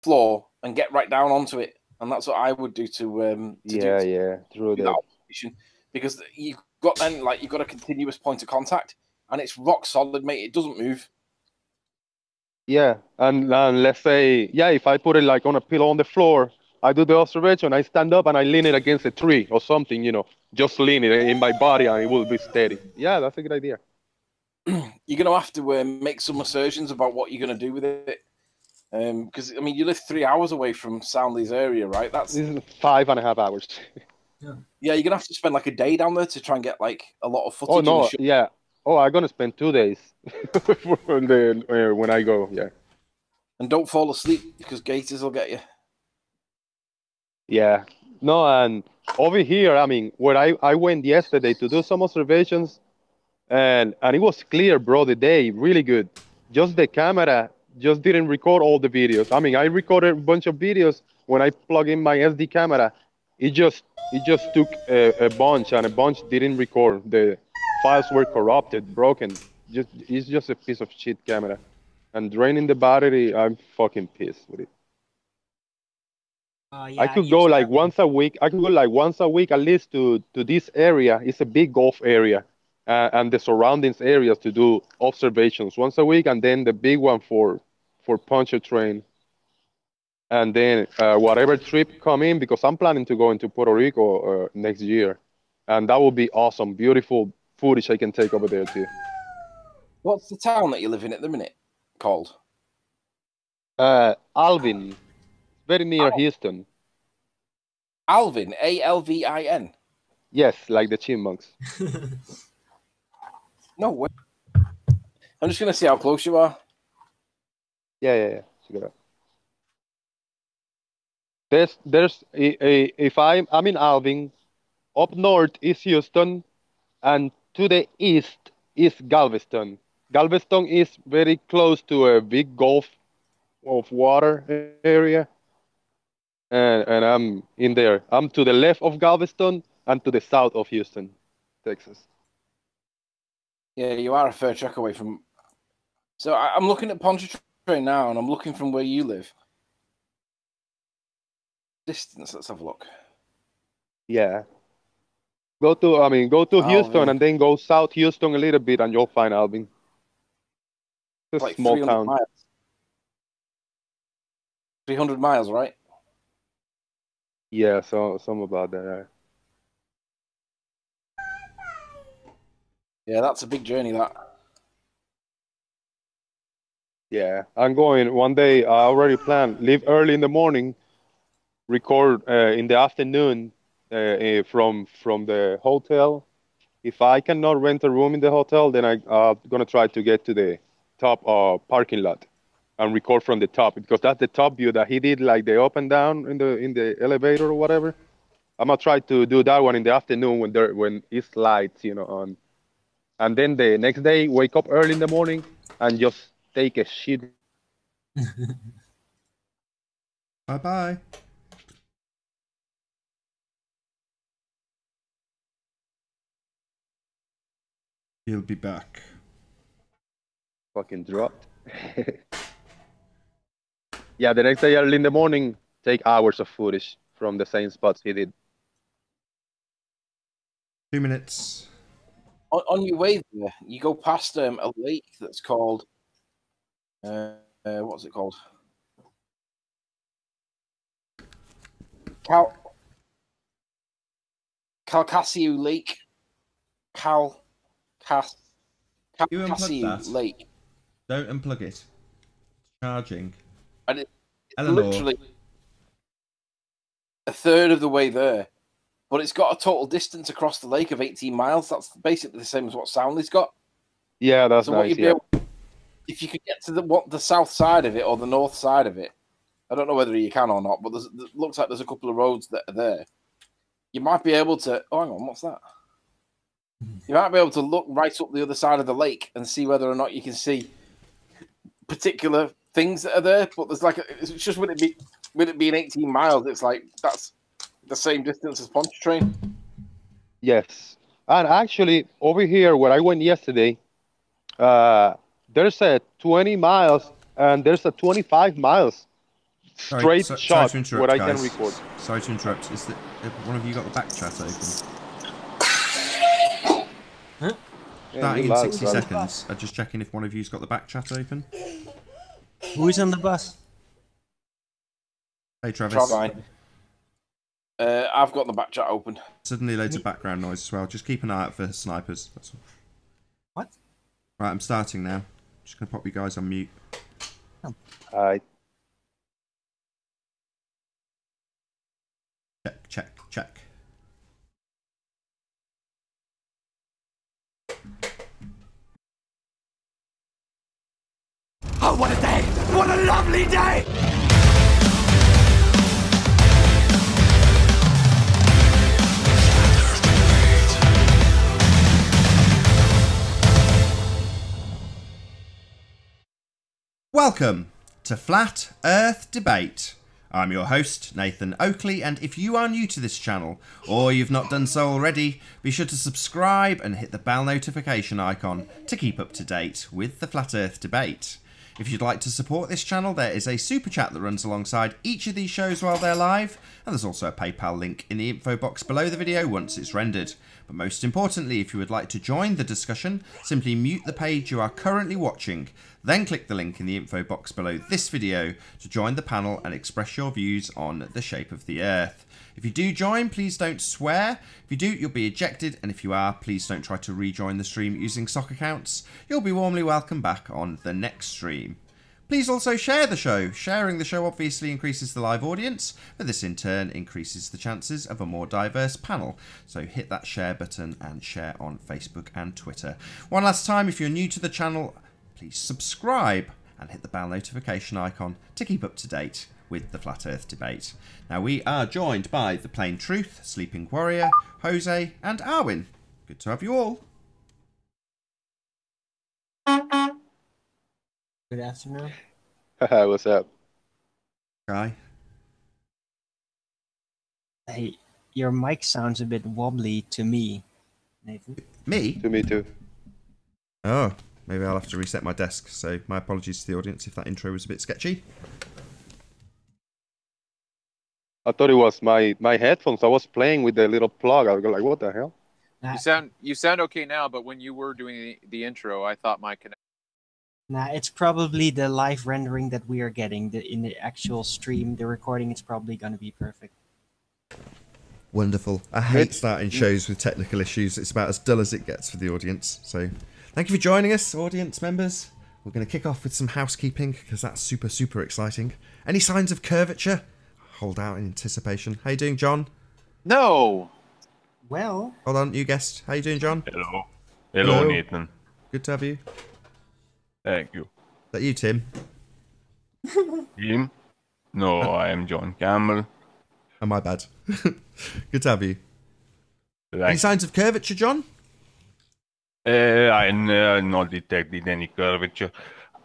floor and get right down onto it. And that's what I would do to true do that that. operation, because you've got a continuous point of contact, and it's rock solid, mate. It doesn't move. Yeah, and let's say, yeah, if I put it like on a pillow on the floor, I do the observation, I stand up and I lean it against a tree or something, just lean it in my body and it will be steady. Yeah, that's a good idea. You're gonna have to make some assertions about what you're gonna do with it, because I mean, you live 3 hours away from Soundly's area, right? This is 5.5 hours. Yeah, you're gonna have to spend like a day down there to try and get like a lot of footage. Oh in the no, show. yeah. Oh, I'm gonna spend 2 days when I go. Yeah. And don't fall asleep because gators will get you. Yeah. No, and over here, I mean, where I went yesterday to do some observations, and it was clear, bro. The day really good. Just the camera just didn't record all the videos. I mean, I recorded a bunch of videos when I plug in my SD camera. It just took a bunch, and a bunch didn't record. The files were corrupted, broken. It's just a piece of shit camera, and draining the battery. I'm fucking pissed with it. Yeah, I could go like once a week. I could go like once a week at least to this area. It's a big golf area, and the surroundings areas to do observations once a week, and then the big one for puncher train, and then whatever trip come in, because I'm planning to go into Puerto Rico next year, and that would be awesome. Beautiful footage I can take over there too. What's the town that you live in at the minute called? Alvin, very near Houston. Alvin, Alvin. Yes, like the chipmunks. No way. I'm just gonna see how close you are. Yeah. Check it out. There's if I'm in Alvin, up north is Houston, and to the east is Galveston. Galveston is very close to a big gulf of water area, and I'm in there. I'm to the left of Galveston and to the south of Houston, Texas. Yeah, you are a fair trek away from. So I'm looking at Pontchartrain now, and I'm looking from where you live. Distance. Let's have a look. Yeah. Go to Alvin. Houston and then go south Houston a little bit, and you'll find Alvin. It's a Like small 300 town. miles. 300 miles, right? Yeah, so some about that. Yeah, that's a big journey, that. Yeah, I'm going one day. I already planned. Leave early in the morning, record in the afternoon from the hotel. If I cannot rent a room in the hotel, then I'm gonna try to get to the top parking lot and record from the top, because that's the top view that he did, like the up and down in the elevator or whatever. I'm gonna try to do that one in the afternoon when it's lights, on. And then the next day, wake up early in the morning and just take a shit. Bye-bye. He'll be back. Fucking dropped. Yeah, the next day early in the morning, take hours of footage from the same spots he did. 2 minutes. On your way there, you go past a lake that's called. What's it called? Calcasieu Lake. You unplug Calcasieu that. Lake. Don't unplug it. It's charging. And it's Eleanor. literally a third of the way there. But it's got a total distance across the lake of 18 miles. That's basically the same as what Soundly's got. Yeah, that's So nice. what you'd be able, if you could get to the south side of it or the north side of it, I don't know whether you can or not, but it looks like there's a couple of roads that are there. You might be able to. Oh, hang on, what's that? You might be able to look right up the other side of the lake and see whether or not you can see particular things that are there. But there's it's just with it being 18 miles, it's like that's the same distance as Pontchartrain. Yes, and actually over here where I went yesterday, there's a 20 miles and there's a 25 miles. straight shot to interrupt, what I guys. can record. Sorry to interrupt. Is that one of you got the back chat open? Huh? Starting in loud, 60 brother. seconds. I'm just checking if one of you's got the back chat open. Who's on the bus? Hey, Travis. Fine. I've got the back chat open. Suddenly loads of background noise as well. Just keep an eye out for snipers. That's all. What? Right, I'm starting now. Just going to pop you guys on mute. Alright. Check. Oh, what a day! What a lovely day! Welcome to Flat Earth Debate. I'm your host, Nathan Oakley, and if you are new to this channel, or you've not done so already, be sure to subscribe and hit the bell notification icon to keep up to date with the Flat Earth Debate. If you'd like to support this channel, there is a super chat that runs alongside each of these shows while they're live, and there's also a PayPal link in the info box below the video once it's rendered. But most importantly, if you would like to join the discussion, simply mute the page you are currently watching, then click the link in the info box below this video to join the panel and express your views on the shape of the Earth. If you do join, please don't swear. If you do, you'll be ejected, and if you are, please don't try to rejoin the stream using sock accounts. You'll be warmly welcome back on the next stream. Please also share the show. Sharing the show obviously increases the live audience, but this in turn increases the chances of a more diverse panel. So hit that share button and share on Facebook and Twitter. One last time, if you're new to the channel, please subscribe and hit the bell notification icon to keep up to date with the Flat Earth Debate. Now we are joined by The Plain Truth, Sleeping Warrior, Jose and Arwin. Good to have you all. Good afternoon. What's up? Guy. Hey, your mic sounds a bit wobbly to me, Nathan. Me? To me too. Oh, maybe I'll have to reset my desk, so my apologies to the audience if that intro was a bit sketchy. I thought it was my headphones. I was playing with the little plug. I was like, what the hell? You sound okay now, but when you were doing the intro, I thought my connection. Nah, it's probably the live rendering that we are getting. In the actual stream, the recording is probably going to be perfect. Wonderful. I hate starting shows with technical issues. It's about as dull as it gets for the audience. So thank you for joining us, audience members. We're going to kick off with some housekeeping because that's super, super exciting. Any signs of curvature? Hold out in anticipation. How you doing, John? No. Well, Hold on, you guessed. How you doing, John? Hello. Hello. Hello, Nathan. Good to have you. Thank you. Is that you, Tim? Him? No, I am John Campbell. Oh, my bad. Good to have you. Any Thank signs of curvature, John? I not detected any curvature.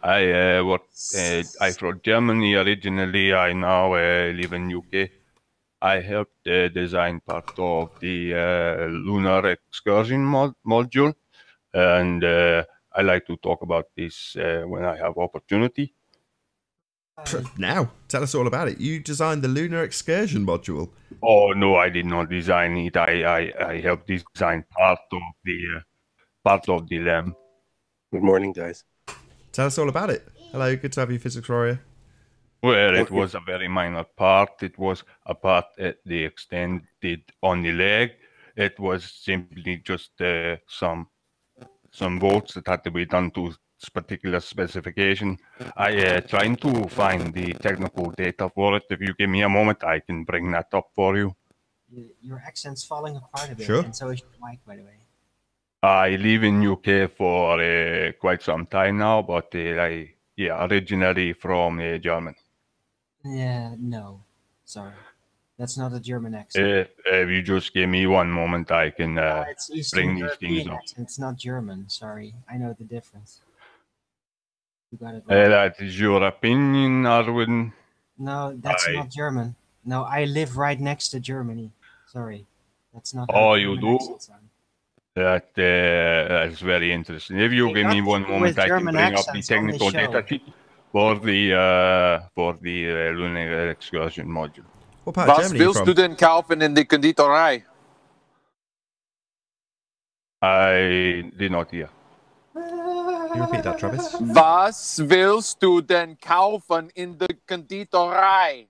I'm from Germany originally. I now live in UK. I helped design part of the lunar excursion module, and I like to talk about this when I have opportunity. Now, tell us all about it. You designed the lunar excursion module. Oh no, I did not design it. I helped design part of the LAM. Good morning, guys. Tell us all about it. Hello, good to have you, Physics Warrior. Well, it was a very minor part. It was a part at the extended on the leg. It was simply just some bolts that had to be done to this particular specification. I trying to find the technical data for it. If you give me a moment, I can bring that up for you. your accent's falling apart a bit, Sure. and so is your mic, by the way. I live in UK for quite some time now, but originally from Germany. Yeah, no. Sorry. That's not a German accent. If you just give me one moment, I can It's Eastern bring these things European up. accent. It's not German. Sorry. I know the difference. You got it wrong. That is your opinion, Arwin. No, that's I- not German. No, I live right next to Germany. Sorry. That's not Oh, how you German do? accents sound. That's very interesting. If you Hey, give me nothing one to do moment, with I can German bring up the accents on this technical data show. sheet. for the lunar excursion module. What part of Was Germany are you willst from? du denn kaufen in die Konditorei? I did not hear. Can you repeat that, Travis? Was willst du denn kaufen in der Konditorei?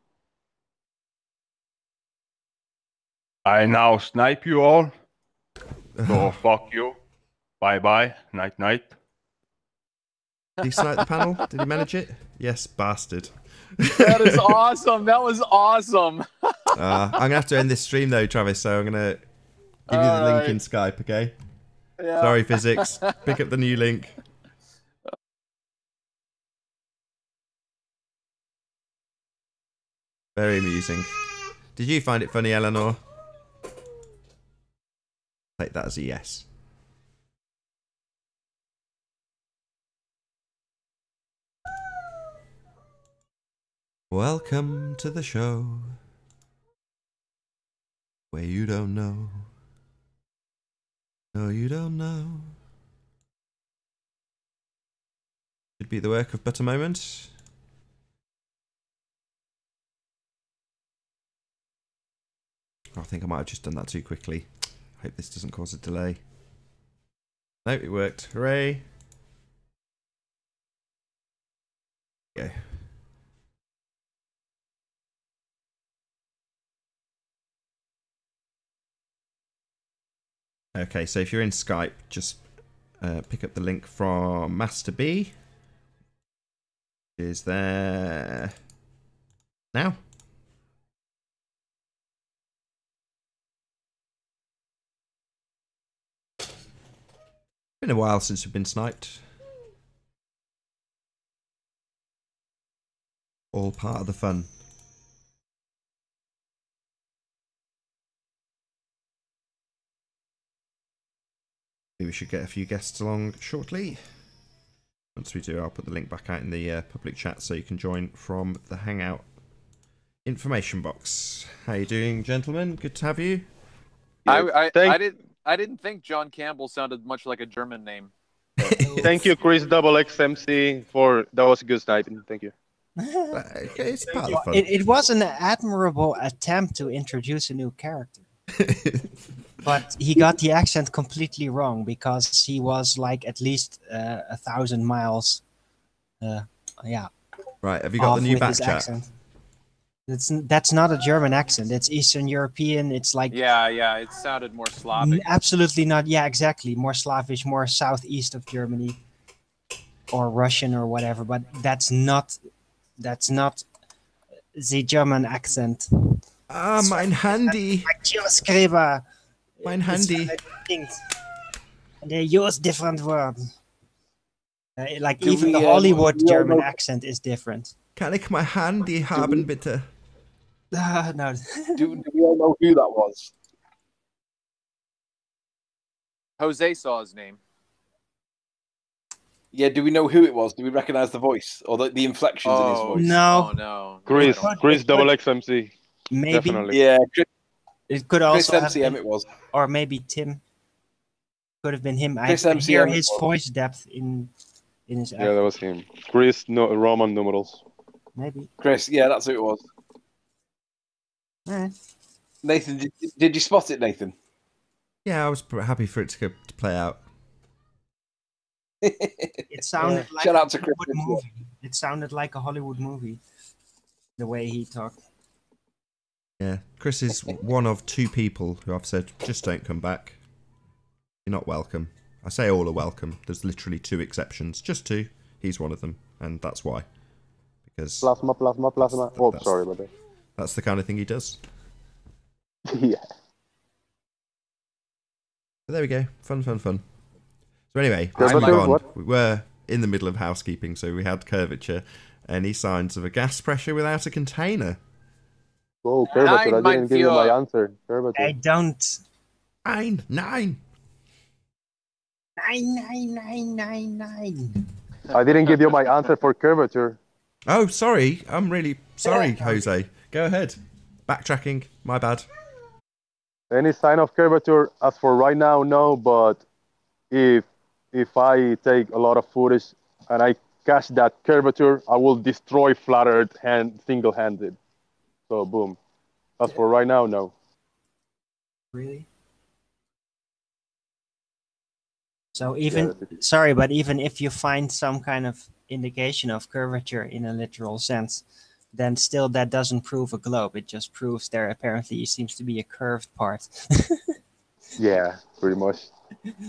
I now snipe you all. So fuck you. Bye bye. Night night. Did he snipe the panel? Did he manage it? Yes, bastard. That is awesome. That was awesome. I'm gonna have to end this stream though, Travis. So I'm gonna give you the link in Skype, okay? Yeah. Sorry, physics. Pick up the new link. Very amusing. Did you find it funny, Eleanor? Take that as a yes. Welcome to the show where you don't know. No, you don't know. Should be the work of but a moment. I think I might have just done that too quickly. Hope this doesn't cause a delay. No, it worked. Hooray. Go. Okay, so if you're in Skype, just pick up the link from Master B. Is there now? Been a while since we've been sniped. All part of the fun. Maybe we should get a few guests along shortly. Once we do, I'll put the link back out in the public chat so you can join from the Hangout information box. How you doing, gentlemen? Good to have you. I didn't think John Campbell sounded much like a German name. Thank you, Chris Double XMC, for that was a good sniping. Thank you. It's part of the fun. It was an admirable attempt to introduce a new character. But he got the accent completely wrong because he was like at least 1,000 miles. Yeah. Right, have you got the new back chat? Accent. That's not a German accent. It's Eastern European. It's like Yeah, it sounded more Slavic. absolutely not. Yeah, exactly. More Slavish, more southeast of Germany, or Russian or whatever. But that's not the German accent. Ah, mein Handy. Schreiber. Mein Handy. They use different words. Like Do even we, the Hollywood we all German know- accent is different. Kann ich mein Handy haben, bitte? No. Do we all know who that was? Jose saw his name. Yeah, do we know who it was? Do we recognize the voice or the inflections in his voice? No. Oh, no. Chris No, I don't. Chris Double XMC. Maybe Definitely. Yeah, Chris it could also have MCM been, it was. or maybe Tim. Could have been him. I Chris could hear MCM his was. voice depth in his Yeah, accent. that was him. Chris Roman numerals. Maybe. Chris, yeah, that's who it was. Eh. Nathan, did you spot it, Nathan? Yeah, I was happy for it to play out. It sounded like Shout a out to Chris. Hollywood movie. It sounded like a Hollywood movie. The way he talked. Yeah, Chris is one of two people who I've said, just don't come back. You're not welcome. I say all are welcome. There's literally two exceptions. Just two. He's one of them. And that's why. Because Plasma. Oh, That's- sorry about that. that's the kind of thing he does. Yeah. But there we go. Fun. So anyway, Curvature, moving on. what? We were in the middle of housekeeping, so we had curvature. Any signs of a gas pressure without a container? Oh, curvature. I Nine, didn't give you mein my Führer. answer. Curvature. I don't. 9. 9. I didn't give you my answer for curvature. Oh, sorry. I'm really sorry, Jose. Go ahead. Backtracking. My bad. Any sign of curvature? As for right now, no. But if I take a lot of footage and I catch that curvature, I will destroy flat Earth single-handed. So boom. As for right now, no. Really? So even sorry, but even if you find some kind of indication of curvature in a literal sense, then still that doesn't prove a globe. It just proves there apparently seems to be a curved part. Yeah, pretty much.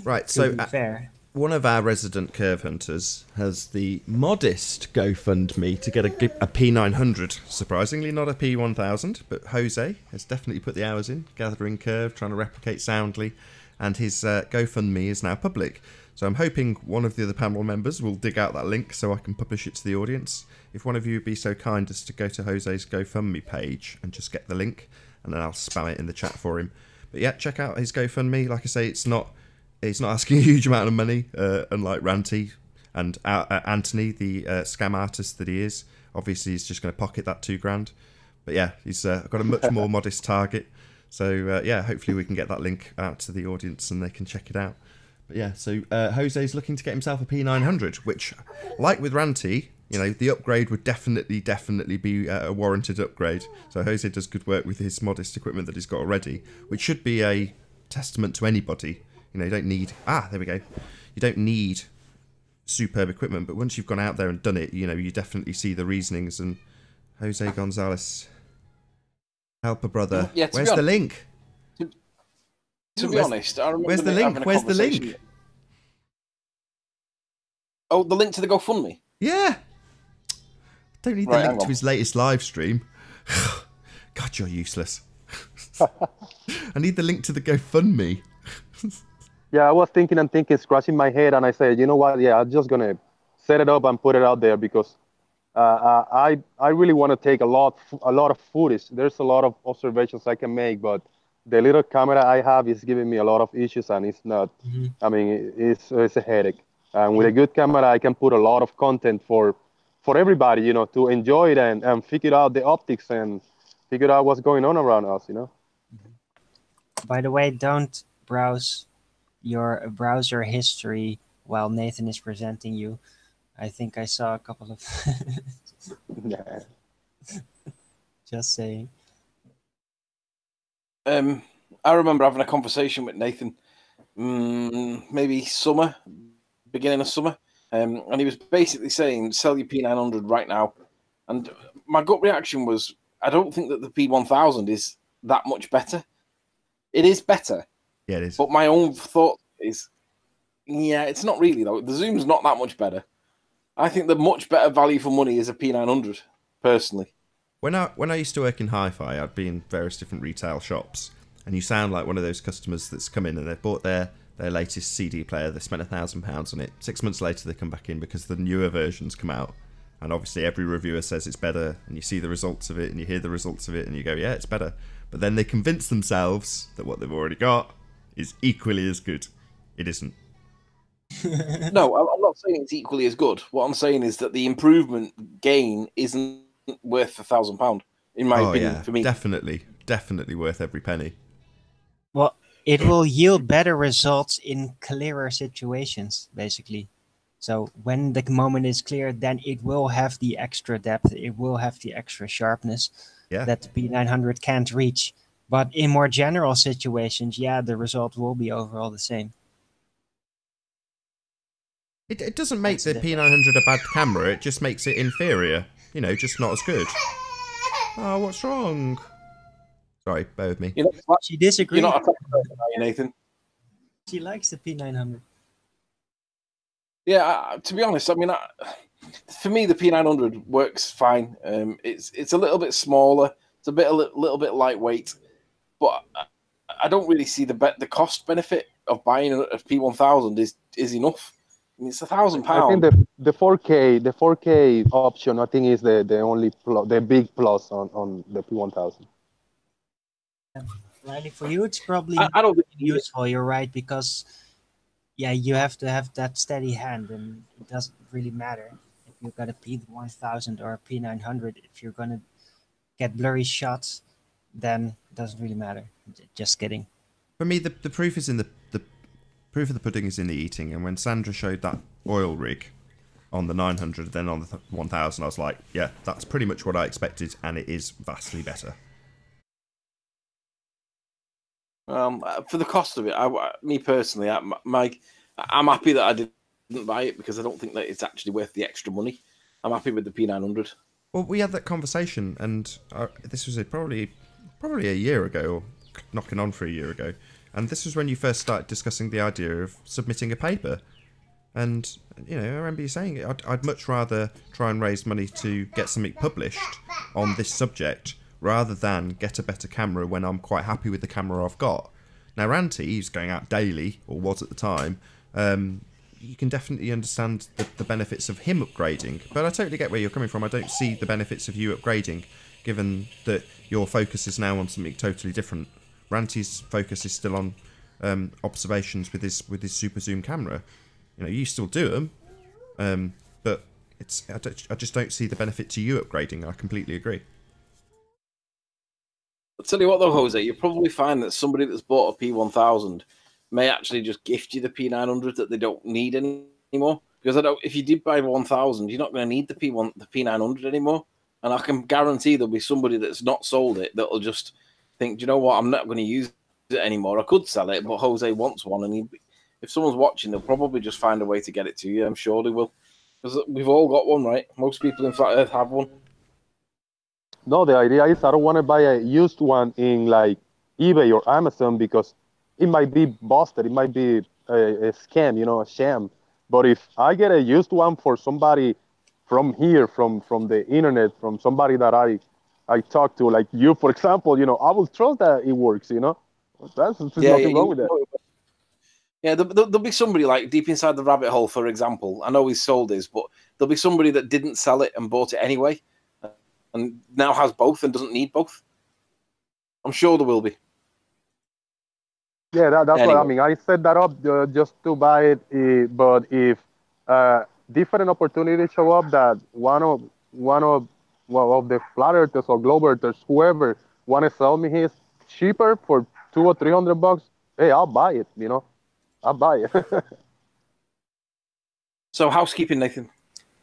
Right, To so be fair. one of our resident curve hunters has the modest GoFundMe to get a P900. Surprisingly, not a P1000, but Jose has definitely put the hours in, gathering curve, trying to replicate soundly, and his GoFundMe is now public. So I'm hoping one of the other panel members will dig out that link so I can publish it to the audience. If one of you would be so kind as to go to Jose's GoFundMe page and just get the link, and then I'll spam it in the chat for him. But yeah, check out his GoFundMe. Like I say, he's not asking a huge amount of money, unlike Ranty and Anthony, the scam artist that he is. Obviously, he's just going to pocket that $2,000. But yeah, he's got a much more modest target. So yeah, hopefully we can get that link out to the audience and they can check it out. But yeah, so Jose's looking to get himself a P900, which, like with Ranty, you know, the upgrade would definitely be a warranted upgrade. So Jose does good work with his modest equipment that he's got already, which should be a testament to anybody. You know, you don't need... there we go. You don't need superb equipment, but once you've gone out there and done it, you know, you definitely see the reasonings. And Jose Gonzalez, help a brother. Yeah, where's the link? To be honest, I remember... Where's the link? Where's the link? Oh, the link to the GoFundMe? Yeah. Don't need the link to his latest live stream. God, you're useless. I need the link to the GoFundMe. Yeah, I was thinking, scratching my head, and I said, you know what? Yeah, I'm just gonna set it up and put it out there because I really want to take a lot of footage. There's a lot of observations I can make, but the little camera I have is giving me a lot of issues, and it's not. I mean, it's a headache. And with a good camera, I can put a lot of content for everybody, you know, to enjoy it and figure out the optics and figure out what's going on around us, you know. By the way, don't browse your browser history while Nathan is presenting you. I think I saw a couple of... Yeah. Just saying. I remember having a conversation with Nathan, maybe beginning of summer, and he was basically saying, sell your P900 right now. And my gut reaction was, I don't think that the P1000 is that much better. It is better. Yeah, it is. But my own thought is, yeah, it's not really, though. The zoom's not that much better. I think the much better value for money is a P900, personally. When I used to work in hi-fi, I'd be in various different retail shops, and you sound like one of those customers that's come in and they've bought their latest CD player, they spent £1,000 on it. 6 months later, they come back in because the newer versions come out, and obviously every reviewer says it's better, and you see the results of it, and you hear the results of it, and you go, yeah, it's better. But then they convince themselves that what they've already got is equally as good. It isn't. No, I'm not saying it's equally as good. What I'm saying is that the improvement gain isn't worth £1,000, in my opinion, for me. Definitely worth every penny. Well, it will yield better results in clearer situations, basically. So when the moment is clear, then it will have the extra depth, it will have the extra sharpness that the P900 can't reach. But in more general situations, yeah, the result will be overall the same. It doesn't make the P900 a bad camera, it just makes it inferior. You know, just not as good. Oh, what's wrong? Sorry, bear with me. She disagrees. You're not a tech person, are you, Nathan? She likes the P900. Yeah, to be honest, I mean, for me, the P900 works fine. It's a little bit smaller. It's a little bit lightweight, but I don't really see the cost benefit of buying a P1000 is enough. I mean, it's £1,000. I think the 4K option, I think, is the only the big plus on the P1000. Riley, for you, it's probably I don't think useful. You're right, because yeah, you have to have that steady hand, and it doesn't really matter if you've got a P1000 or a P900. If you're gonna get blurry shots, then it doesn't really matter. Just kidding. For me, the proof is in the proof of the pudding is in the eating. And when Sandra showed that oil rig on the 900, then on the 1000, I was like, yeah, that's pretty much what I expected, and it is vastly better. For the cost of it, me personally, I'm happy that I didn't buy it because I don't think that it's actually worth the extra money. I'm happy with the P900. Well, we had that conversation, and this was probably a year ago, or knocking on for a year ago, and this was when you first started discussing the idea of submitting a paper. And, you know, I remember you saying I'd much rather try and raise money to get something published on this subject rather than get a better camera when I'm quite happy with the camera I've got. Now, Ranty, he's going out daily, or was at the time, you can definitely understand the benefits of him upgrading. But I totally get where you're coming from. I don't see the benefits of you upgrading, given that your focus is now on something totally different. Ranty's focus is still on observations with his super zoom camera. You know, you still do them, but I just don't see the benefit to you upgrading. I completely agree. I'll tell you what though, Jose, you'll probably find that somebody that's bought a P1000 may actually just gift you the P900 that they don't need anymore. Because if you did buy 1000, you're not going to need the P900 anymore. And I can guarantee there'll be somebody that's not sold it that'll just think, do you know what, I'm not going to use it anymore. I could sell it, but Jose wants one, and if someone's watching, they'll probably just find a way to get it to you. I'm sure they will. Because we've all got one, right? Most people in Flat Earth have one. No, the idea is I don't want to buy a used one in like eBay or Amazon because it might be busted. It might be a scam, you know, a sham. But if I get a used one for somebody from here, from the internet, from somebody that I talk to, like you, for example, you know, I will trust that it works, you know. There's nothing wrong with that. Yeah, there'll be somebody like deep inside the rabbit hole, for example. I know he's sold his, but there'll be somebody that didn't sell it and bought it anyway, and now has both and doesn't need both. I'm sure there will be. Yeah, that's Anyway. what I mean. I set that up just to buy it, but if different opportunities show up that one of the flat earthers or globe earthers, whoever, want to sell me his cheaper for $200 or $300, hey, I'll buy it. You know, I'll buy it. So housekeeping, Nathan.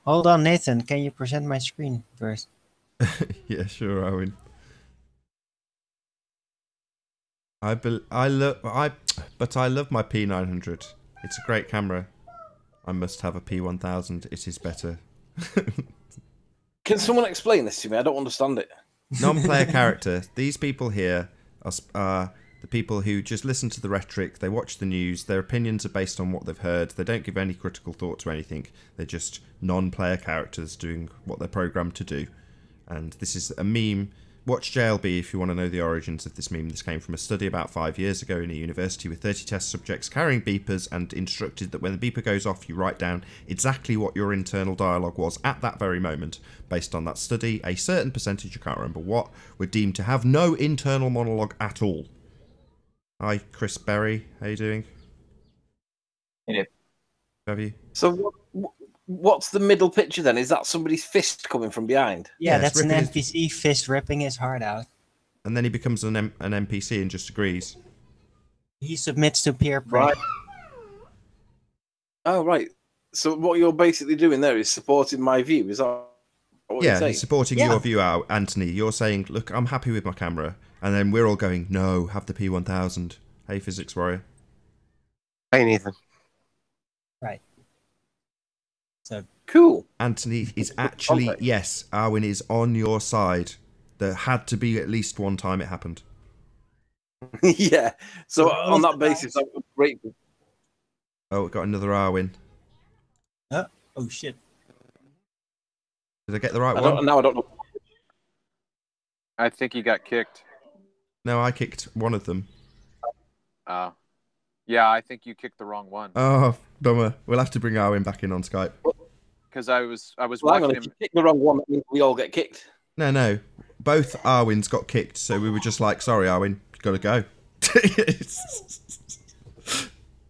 Hold on, Nathan. Can you present my screen first? Yeah, sure, Owen. But I love my P900. It's a great camera. I must have a P1000. It is better. Can someone explain this to me? I don't understand it. Non-player character. These people here are the people who just listen to the rhetoric. They watch the news. Their opinions are based on what they've heard. They don't give any critical thought to anything. They're just non-player characters doing what they're programmed to do. And this is a meme. Watch JLB if you want to know the origins of this meme. This came from a study about 5 years ago in a university with 30 test subjects carrying beepers and instructed that when the beeper goes off, you write down exactly what your internal dialogue was at that very moment. Based on that study, a certain percentage, I can't remember what, were deemed to have no internal monologue at all. Hi, Chris Berry. How you doing? Yeah. Have you? So what's the middle picture then? Is that somebody's fist coming from behind? Yeah, that's an ripping NPC fist ripping his heart out. And then he becomes an NPC and just agrees. He submits to peer pressure. Right. Oh, right. So what you're basically doing there is supporting my view. Is that what you're saying? He's supporting your view out, Anthony. You're saying, look, I'm happy with my camera. And then we're all going, no, have the P1000. Hey, Physics Warrior. Hey, Nathan. Right. So cool. Anthony is actually, yes, Arwin is on your side. There had to be at least one time it happened. Yeah. So on that basis, I'm grateful. Oh, we got another Arwin. oh shit. Did I get the right one? Now I don't know. I think he got kicked. No, I kicked one of them. Yeah, I think you kicked the wrong one. Oh, bummer. We'll have to bring Arwin back in on Skype. Because I was Well, watching him. if you kick the wrong one, that means we all get kicked. No. Both Arwins got kicked, so we were just like, sorry, Arwin, you got to go.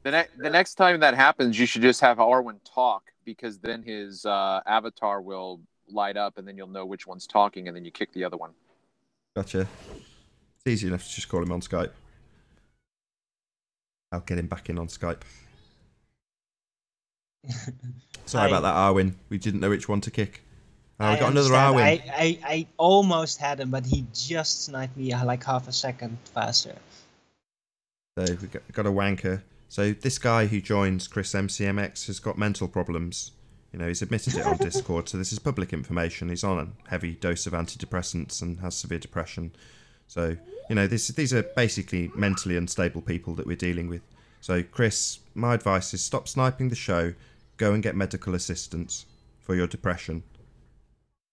The next time that happens, you should just have Arwen talk, because then his avatar will light up, and then you'll know which one's talking, and then you kick the other one. Gotcha. It's easy enough to just call him on Skype. I'll get him back in on Skype. Sorry about that, Arwin. We didn't know which one to kick. We I got another understand. Arwin. I almost had him, but he just sniped me like half a second faster. So we got a wanker. So this guy who joins Chris MCMX has got mental problems. You know, he's admitted it on Discord, so this is public information. He's on a heavy dose of antidepressants and has severe depression. So, you know, these are basically mentally unstable people that we're dealing with. So, Chris, my advice is stop sniping the show. Go and get medical assistance for your depression.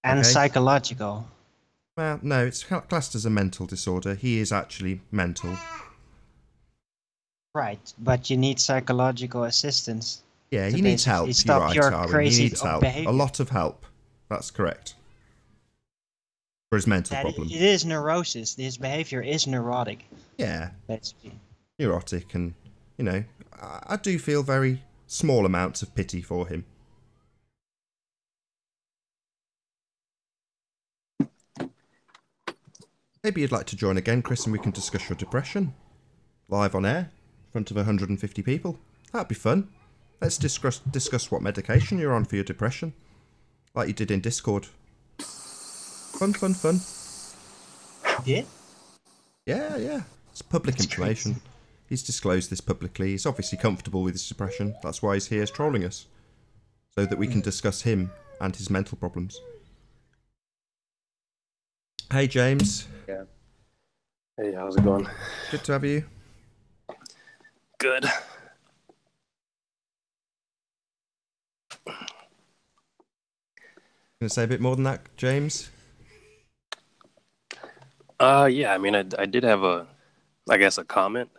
And Okay? psychological. Well, no, it's classed as a mental disorder. He is actually mental. Right, but you need psychological assistance. Yeah, to he needs help. basically You're stop right, your Arwin. crazy He needs help. behavior. A lot of help. That's correct. For his mental That problem. it is neurosis. His behavior is neurotic. Yeah, Basically. neurotic, and, you know, I do feel very small amounts of pity for him. Maybe you'd like to join again, Chris, and we can discuss your depression. Live on air, in front of 150 people. That'd be fun. Let's discuss what medication you're on for your depression. Like you did in Discord. Fun, fun, fun. Did? Yeah. It's public information. Crazy. He's disclosed this publicly. He's obviously comfortable with his depression. That's why he's here trolling us. So that we can discuss him and his mental problems. Hey, James. Yeah. Hey, how's it going? Good to have you. Good. Gonna say a bit more than that, James? Yeah, I mean, I did have a comment.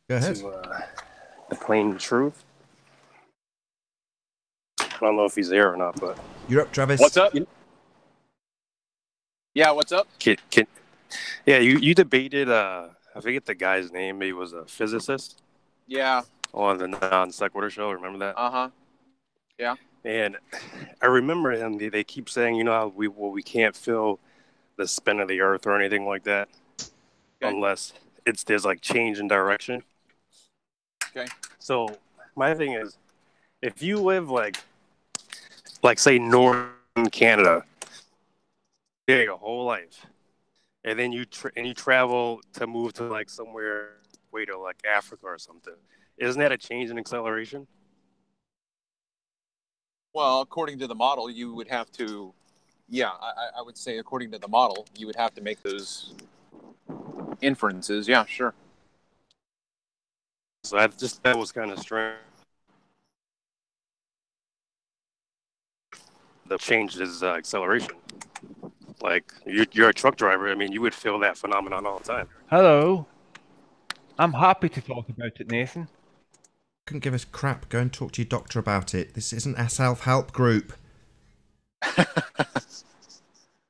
Go ahead. To the plain truth. I don't know if he's there or not, but You're up, Travis. What's up? Yeah, what's up? yeah, you debated. I forget the guy's name. He was a physicist Yeah. on the non sequitur show. Remember that? Uh-huh. Yeah. And I remember him. They keep saying, you know, how we can't feel the spin of the Earth or anything like that, unless there's like change in direction. Okay. So my thing is, if you live like say northern Canada, your whole life, and then you travel to move to like somewhere, to like Africa or something, isn't that a change in acceleration? Well, according to the model, you would have to, I would say according to the model, you would have to make those inferences. Yeah, sure. So that was kind of strange. The change is acceleration. Like you're a truck driver. I mean, you would feel that phenomenon all the time. Hello. I'm happy to talk about it, Nathan. Couldn't give us crap. Go and talk to your doctor about it. This isn't a self-help group.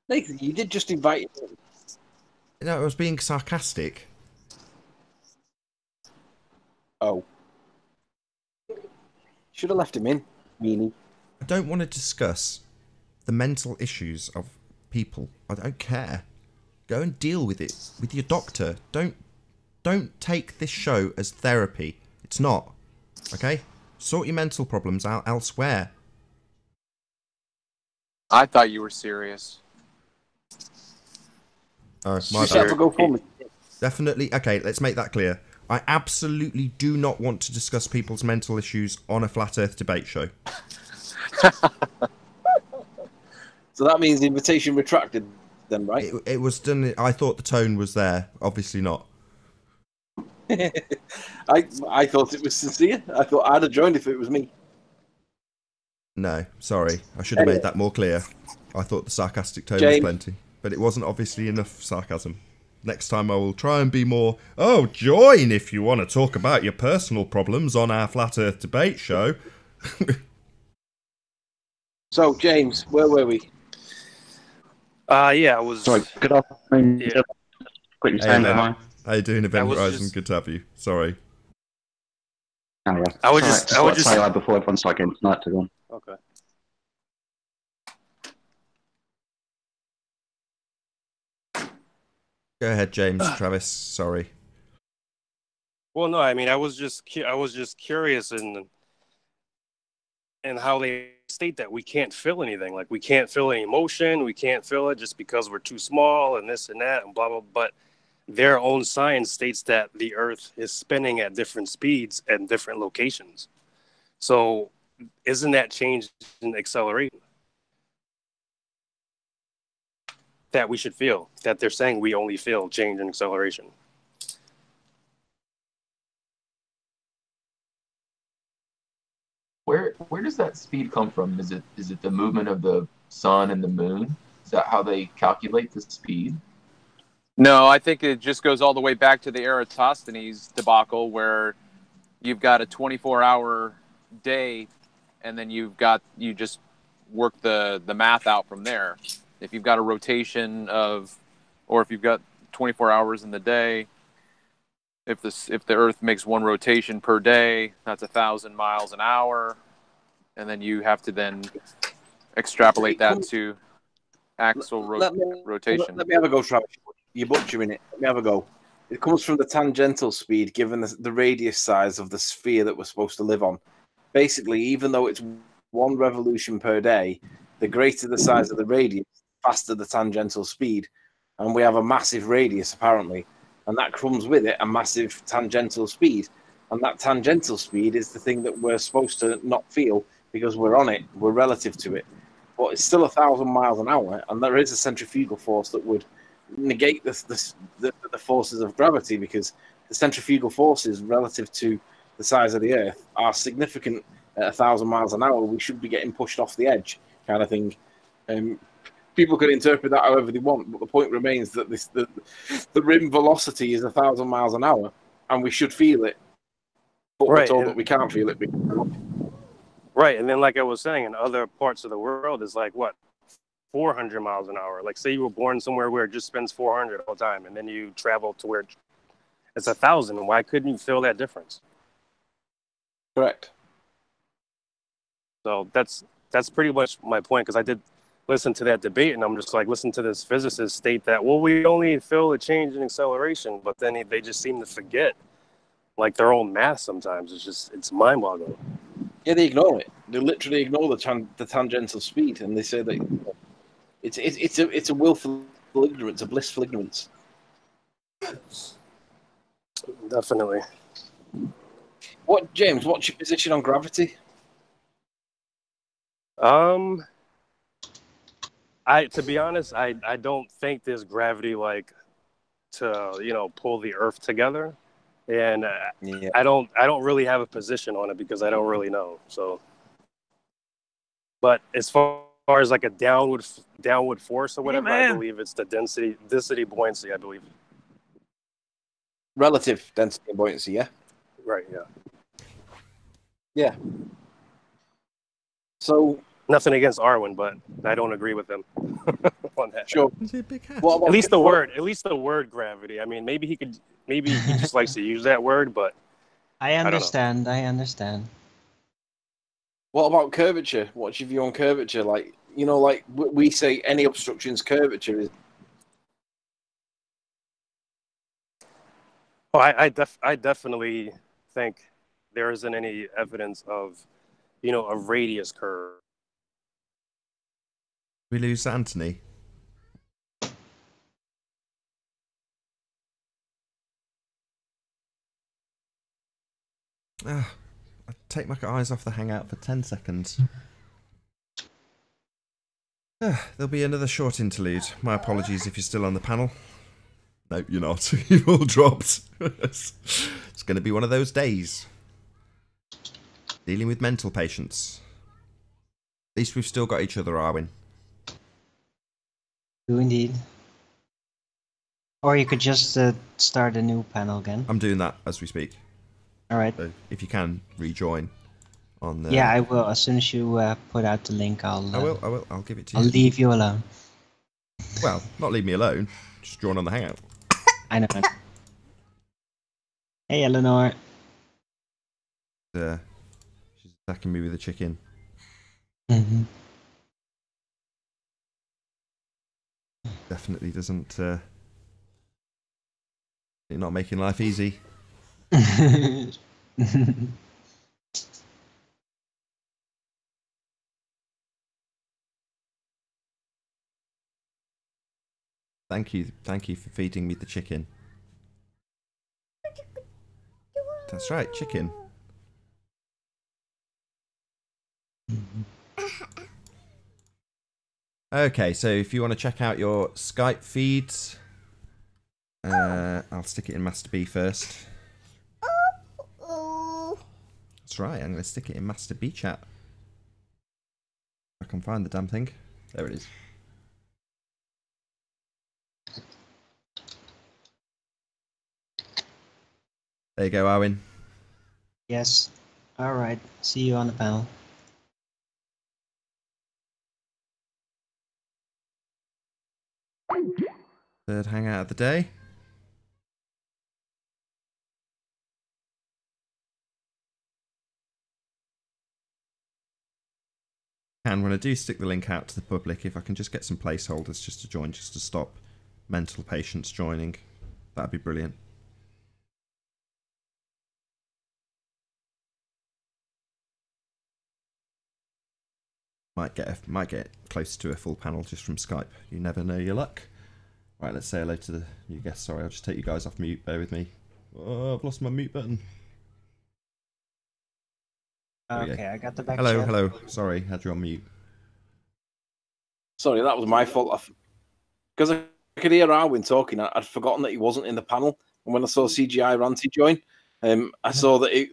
Nathan, you did just invite him. No, I was being sarcastic. Oh. Should have left him in, meanie. I don't want to discuss the mental issues of people. I don't care. Go and deal with it with your doctor. Don't take this show as therapy. It's not. Okay? Sort your mental problems out elsewhere. I thought you were serious. Oh, You my should have bad. to go for me. Definitely. Okay, let's make that clear. I absolutely do not want to discuss people's mental issues on a flat earth debate show. So that means the invitation retracted then, right? It was done. I thought the tone was there. Obviously not. I thought it was sincere. I thought I'd have joined if it was me. No, sorry. I should have made that more clear. I thought the sarcastic tone was James. plenty. But it wasn't obviously enough sarcasm. Next time I will try and be more, oh, join if you want to talk about your personal problems on our Flat Earth debate show. So, James, where were we? Yeah, I was. Sorry, good afternoon. Yeah. Quickly Hey, saying man. hi. How you doing, Event I was Horizon? just- Good to have you. Sorry. Oh, yeah. I would Sorry, just- thought I'd say hi before everyone started getting tonight to go on. Okay. Go ahead, James. Travis, sorry. Well, no, I mean, I was just curious, and and how they state that we can't feel anything. Like we can't feel any emotion. We can't feel it just because we're too small and this and that and blah, blah. But their own science states that the Earth is spinning at different speeds at different locations. So isn't that change in acceleration that we should feel? That they're saying we only feel change in acceleration. Where does that speed come from? Is it the movement of the sun and the moon? Is that how they calculate the speed? No, I think it just goes all the way back to the Eratosthenes debacle, where you've got a 24-hour day, and then you just work the math out from there. If you've got a rotation or if you've got 24 hours in the day, if the Earth makes one rotation per day, that's 1,000 miles an hour, and then you have to then extrapolate that to axle rotation. Let me have a go, Travis. You're butchering it. Let me have a go. It comes from the tangential speed, given the radius size of the sphere that we're supposed to live on. Basically, even though it's one revolution per day, the greater the size of the radius, the faster the tangential speed. And we have a massive radius, apparently. And that comes with it a massive tangential speed. And that tangential speed is the thing that we're supposed to not feel because we're on it, we're relative to it. But it's still 1,000 miles an hour, and there is a centrifugal force that would negate the forces of gravity, because the centrifugal forces relative to the size of the Earth are significant at 1,000 miles an hour. We should be getting pushed off the edge, kind of thing. People can interpret that however they want, but the point remains that the rim velocity is 1,000 miles an hour, and we should feel it. But we're told that we can't feel it. Right, and then like I was saying, in other parts of the world, is like what, 400 miles an hour. Like say you were born somewhere where it just spends 400 all the time, and then you travel to where it's 1,000. And why couldn't you feel that difference? Correct. So that's pretty much my point, because I did listen to that debate, and I'm just like, listen to this physicist state that, well, we only feel a change in acceleration, but then they just seem to forget like their own math sometimes. It's mind-boggling. Yeah, they ignore it. They literally ignore the tangential speed, and they say that it's a willful ignorance, a blissful ignorance. Definitely. James? What's your position on gravity? To be honest, I don't think there's gravity like to pull the Earth together, and yeah. I don't really have a position on it because I don't really know. So, but as far as like a downward force or whatever, I believe it's the density buoyancy. I believe Relative density and buoyancy. Yeah. Right. Yeah. Yeah. So nothing against Arwen, but I don't agree with him on that. Sure. Well, at least the word gravity. I mean, maybe he just likes to use that word, but I understand. I understand. What about curvature? What's your view on curvature? Like, like we say, any obstruction's curvature is. Oh, I definitely think there isn't any evidence of, a radius curve. We lose Anthony. I take my eyes off the hangout for 10 seconds. There'll be another short interlude. My apologies if you're still on the panel. No, you're not. You've all dropped. It's going to be one of those days. Dealing with mental patients. At least we've still got each other, Arwen. Do indeed. Or you could just start a new panel again. I'm doing that as we speak. All right. So if you can rejoin on. Yeah, I will. As soon as you put out the link, I will. I'll give it to you. I'll leave you alone. Well, not leave me alone. Just join on the hangout. I know. Hey, Eleanor. She's attacking me with a chicken. Mm-hmm. Definitely doesn't. Not making life easy. Thank you for feeding me the chicken. That's right, chicken. Okay, so if you want to check out your Skype feeds, I'll stick it in Master B first. That's right, I'm going to stick it in Master B chat. I can find the damn thing. There it is. There you go, Arwin. Yes. All right. See you on the panel. Third hangout of the day. And when I do stick the link out to the public, if I can just get some placeholders just to join, just to stop mental patients joining, that'd be brilliant. Might get close to a full panel just from Skype. You never know your luck. Right, let's say hello to the new guests. Sorry, I'll just take you guys off mute. Bear with me. Oh, I've lost my mute button. Okay, I got the back. Hello, chat. hello. Sorry, had you on mute. Sorry, that was my fault. Because I could hear Arwin talking, I'd forgotten that he wasn't in the panel. And when I saw CGI Ranty join, I saw that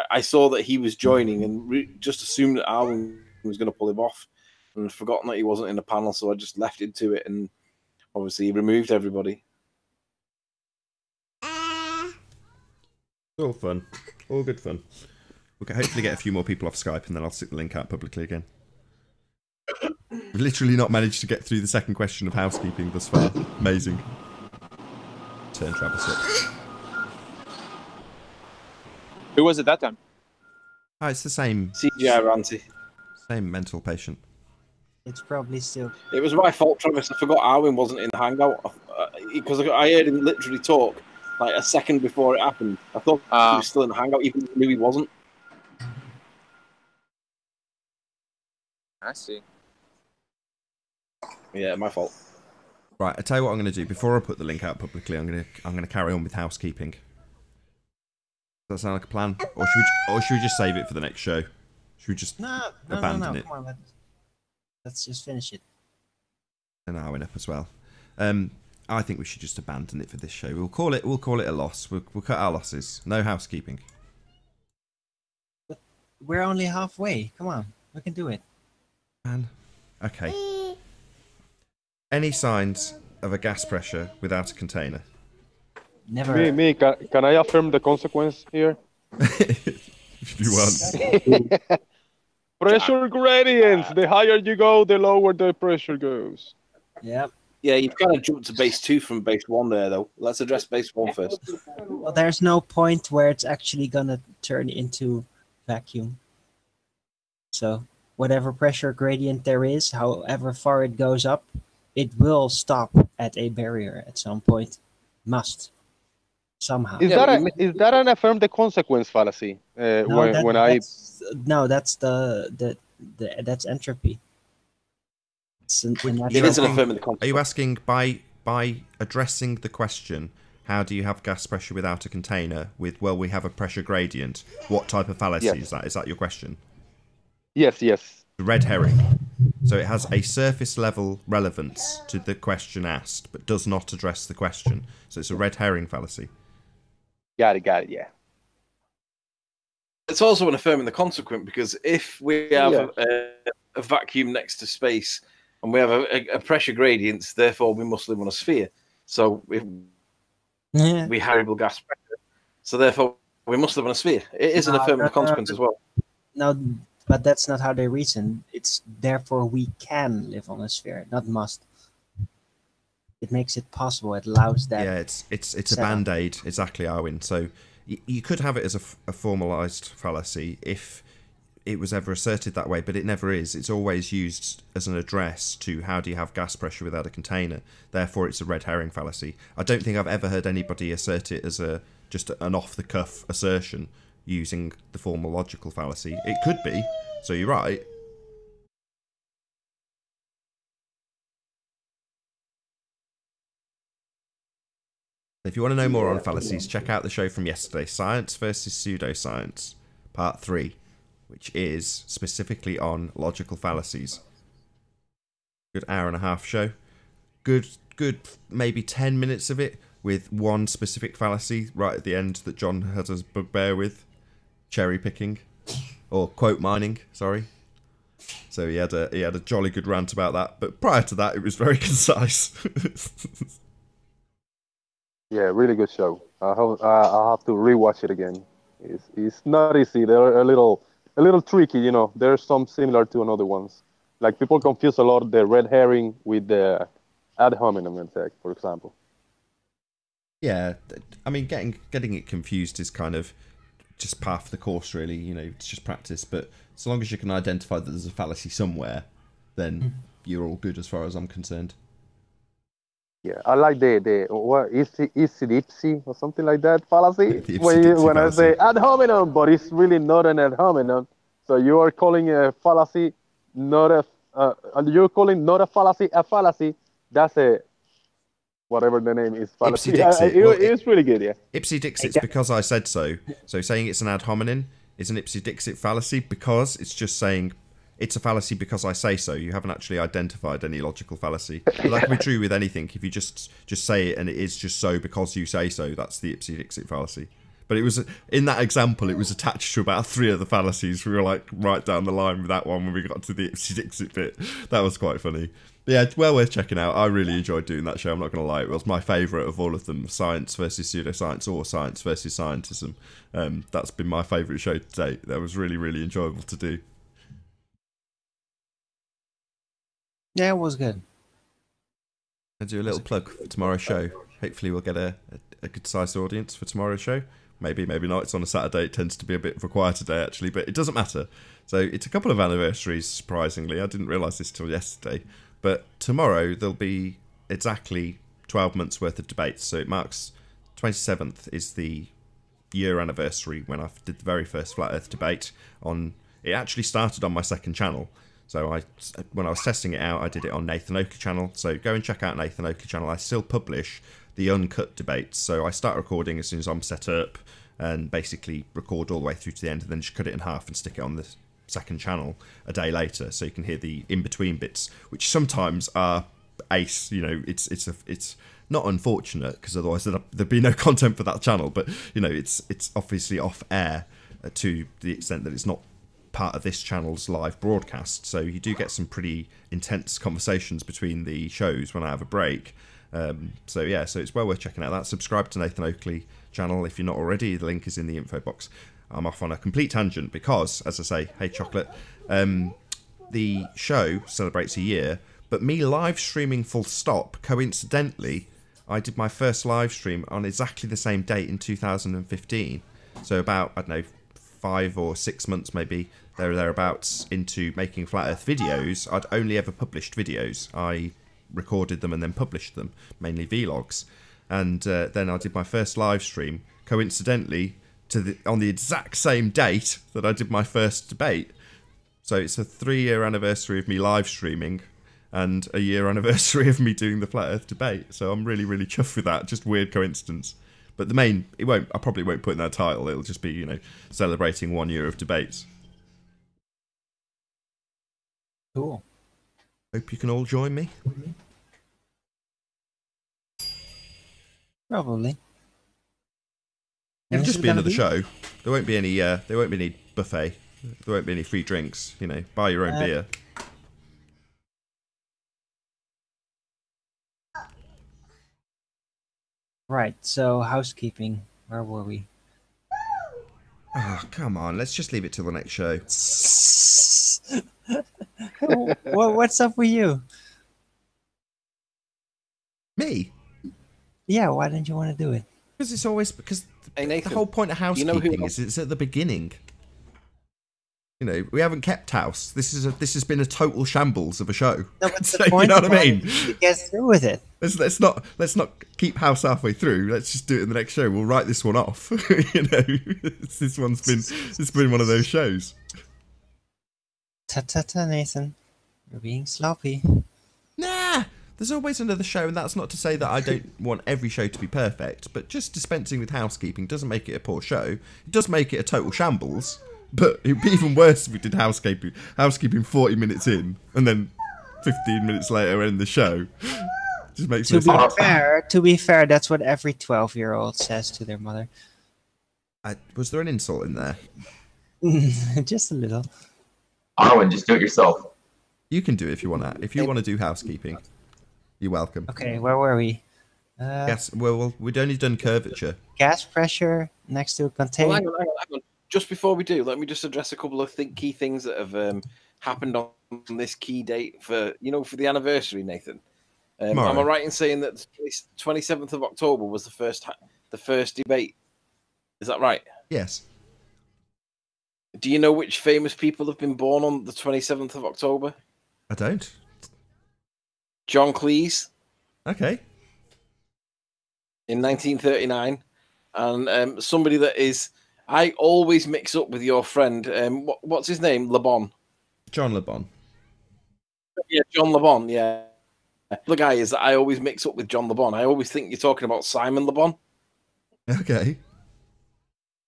I saw that he was joining and just assumed that Arwin was going to pull him off, and forgotten that he wasn't in the panel. So I just left into it, and obviously he removed everybody. All fun, all good fun. We'll hopefully get a few more people off Skype, and then I'll stick the link out publicly again. We've literally not managed to get through the second question of housekeeping thus far. Amazing. Turn Travis up. Who was it that time? Oh, it's the same. CGI Ranty. Same mental patient. It's probably still. It was my fault, Travis. I forgot Arwin wasn't in the hangout because I heard him literally talk like a second before it happened. I thought he was still in the hangout, even though I knew he wasn't. I see. Yeah, my fault. Right, I tell you what I'm going to do. Before I put the link out publicly, I'm going to carry on with housekeeping. Does that sound like a plan? Or should we just save it for the next show? Should we just abandon it? Come on, let's just finish it. And Arwin up as well. I think we should just abandon it for this show. We'll call it a loss. We'll cut our losses. No housekeeping. But we're only halfway. Come on, we can do it. Man. Okay. Any signs of a gas pressure without a container? Never. Me. Can I affirm the consequence here? If you want. Pressure gradients. The higher you go, the lower the pressure goes. Yep. Yeah, you've kind of jumped to base 2 from base 1 there, though. Let's address base 1 first. Well, there's no point where it's actually gonna turn into vacuum. So whatever pressure gradient there is, however far it goes up, it will stop at a barrier at some point. Must. Somehow. Is that an affirm the consequence fallacy? That's that's entropy. Are you asking by addressing the question, how do you have gas pressure without a container with, well, we have a pressure gradient? What type of fallacy is that? Is that your question? Yes. Red herring. So it has a surface level relevance to the question asked, but does not address the question. So it's a red herring fallacy. Got it, yeah. It's also an affirming the consequent, because if we have a vacuum next to space and we have a pressure gradient, therefore we must live on a sphere. So we have variable gas pressure. So therefore we must live on a sphere. It is an affirming the consequence as well. No, but that's not how they reason. It's therefore we can live on a sphere, not must. It makes it possible. It allows that. Yeah, it's a band-aid, exactly, Arwin. So you could have it as a formalized fallacy if it was ever asserted that way, but it never is. It's always used as an address to how do you have gas pressure without a container. Therefore, it's a red herring fallacy. I don't think I've ever heard anybody assert it as just an off-the-cuff assertion using the formal logical fallacy. It could be, so you're right. If you want to know more on fallacies, check out the show from yesterday, Science versus Pseudoscience, Part 3, which is specifically on logical fallacies. Good hour and a half show. Good maybe 10 minutes of it with one specific fallacy right at the end that John had us bugbear with. Cherry picking. Or quote mining, sorry. So he had a jolly good rant about that, but prior to that it was very concise. Yeah, really good show. I'll have to rewatch it again. It's not easy. They're a little tricky, you know. There's some similar to another ones. Like people confuse a lot the red herring with the ad hominem attack, for example. Yeah, I mean, getting it confused is kind of just part of the course, really. You know, it's just practice. But as long as you can identify that there's a fallacy somewhere, then you're all good as far as I'm concerned. Yeah, I like the what is it ipsy or something like that fallacy. When I say ad hominem, but it's really not an ad hominem. So you are calling a fallacy not a you're calling not a fallacy. That's a whatever the name is. Fallacy. It's really good, yeah. Ipsy dixit's because I said so. So saying it's an ad hominem is an ipsy dixit fallacy because it's just saying it's a fallacy because I say so. You haven't actually identified any logical fallacy. But that can be true with anything. If you just say it and it is just so because you say so, that's the ipsy dixit fallacy. But it was in that example, it was attached to about 3 other fallacies. We were like right down the line with that one when we got to the ipsy dixit bit. That was quite funny. But yeah, well worth checking out. I really enjoyed doing that show. I'm not going to lie, it was my favourite of all of them. Science versus pseudoscience or science versus scientism. That's been my favourite show to date. That was really, really enjoyable to do. Yeah, it was good. I'll do a little plug for tomorrow's show. Hopefully we'll get a good sized audience for tomorrow's show. Maybe, maybe not. It's on a Saturday. It tends to be a bit of a quieter day, actually, but it doesn't matter. So it's a couple of anniversaries, surprisingly. I didn't realise this till yesterday. But tomorrow there'll be exactly 12 months worth of debates. So it marks 27th is the year anniversary when I did the very first Flat Earth debate. It actually started on my second channel. So when I was testing it out, I did it on Nathan Oakley channel. So go and check out Nathan Oakley channel. I still publish the Uncut debates. So I start recording as soon as I'm set up and basically record all the way through to the end and then just cut it in half and stick it on the second channel a day later. So you can hear the in-between bits, which sometimes are ace. You know, it's not unfortunate because otherwise there'd be no content for that channel. But, you know, it's obviously off air to the extent that it's not part of this channel's live broadcast, so you do get some pretty intense conversations between the shows when I have a break. So yeah, so it's well worth checking out that. Subscribe to Nathan Oakley channel if you're not already. The link is in the info box. I'm off on a complete tangent because, as I say, hey chocolate, the show celebrates a year, but me live streaming full stop, coincidentally, I did my first live stream on exactly the same date in 2015. So about, I don't know, 5 or 6 months maybe thereabouts into making Flat Earth videos. I'd only ever published videos. I recorded them and then published them, mainly vlogs. And then I did my first live stream, coincidentally, on the exact same date that I did my first debate. So it's a 3-year anniversary of me live streaming and a year anniversary of me doing the Flat Earth debate. So I'm really, really chuffed with that. Just weird coincidence. But I probably won't put in that title. It'll just be, you know, celebrating 1 year of debates. Cool. Hope you can all join me. Probably. It'll just be another show. There won't be any. There won't be any buffet. There won't be any free drinks. You know, buy your own beer. Right, so housekeeping. Where were we? Oh, come on. Let's just leave it till the next show. What's up with you? Me? Yeah, why didn't you want to do it? Because it's always... Because hey, Nathan, the whole point of housekeeping is it's at the beginning. You know, we haven't kept house. This has been a total shambles of a show. No, but so, you know what I mean? To get through with it. Let's not keep house halfway through. Let's just do it in the next show. We'll write this one off. You know, this has been one of those shows. Ta-ta-ta, Nathan. You're being sloppy. Nah, There's always another show, and that's not to say that I don't want every show to be perfect, but just dispensing with housekeeping doesn't make it a poor show. It does make it a total shambles, but it'd be even worse if we did housekeeping 40 minutes in, and then 15 minutes later end the show. Just makes no sense. To be fair, that's what every 12-year-old says to their mother. Was there an insult in there? Just a little. Arwen, just do it yourself. You can do it if you want to. If you want to do housekeeping, you're welcome. Okay, where were we? Gas. Well, we'd only done curvature. Gas pressure next to a container. Well, hang on. Just before we do, let me just address a couple of key things that have happened on this key date for the anniversary, Nathan. Am I right in saying that the 27th of October was the first debate? Is that right? Yes. Do you know which famous people have been born on the 27th of October? I don't. John Cleese. Okay. In 1939. And somebody that is... I always mix up with your friend. What's his name? Le Bon. John Le Bon. Yeah, John Le Bon, yeah. The guy is that I always mix up with John Le Bon. I always think you're talking about Simon Le Bon. Okay.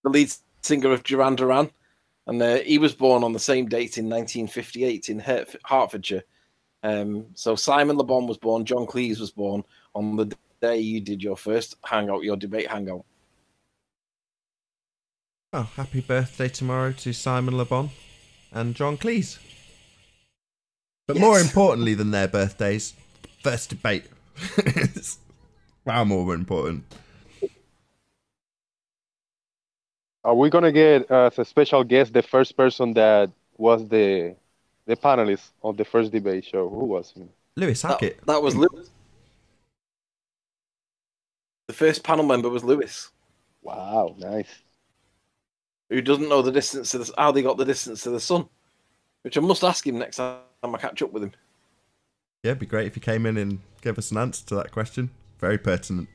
The lead singer of Duran Duran. And he was born on the same date in 1958 in Hertfordshire. So Simon Le Bon was born, John Cleese was born on the day you did your first hangout, your debate hangout. Oh, happy birthday tomorrow to Simon Le Bon and John Cleese. But more importantly than their birthdays, first debate. It's far more important. Are we gonna get as a special guest the first person that was the panelist of the first debate show? Who was he? Lewis Hackett. That was Lewis. The first panel member was Lewis. Wow, nice. Who doesn't know the distance to how they got the distance to the sun? Which I must ask him next time I catch up with him. Yeah, it'd be great if he came in and gave us an answer to that question. Very pertinent.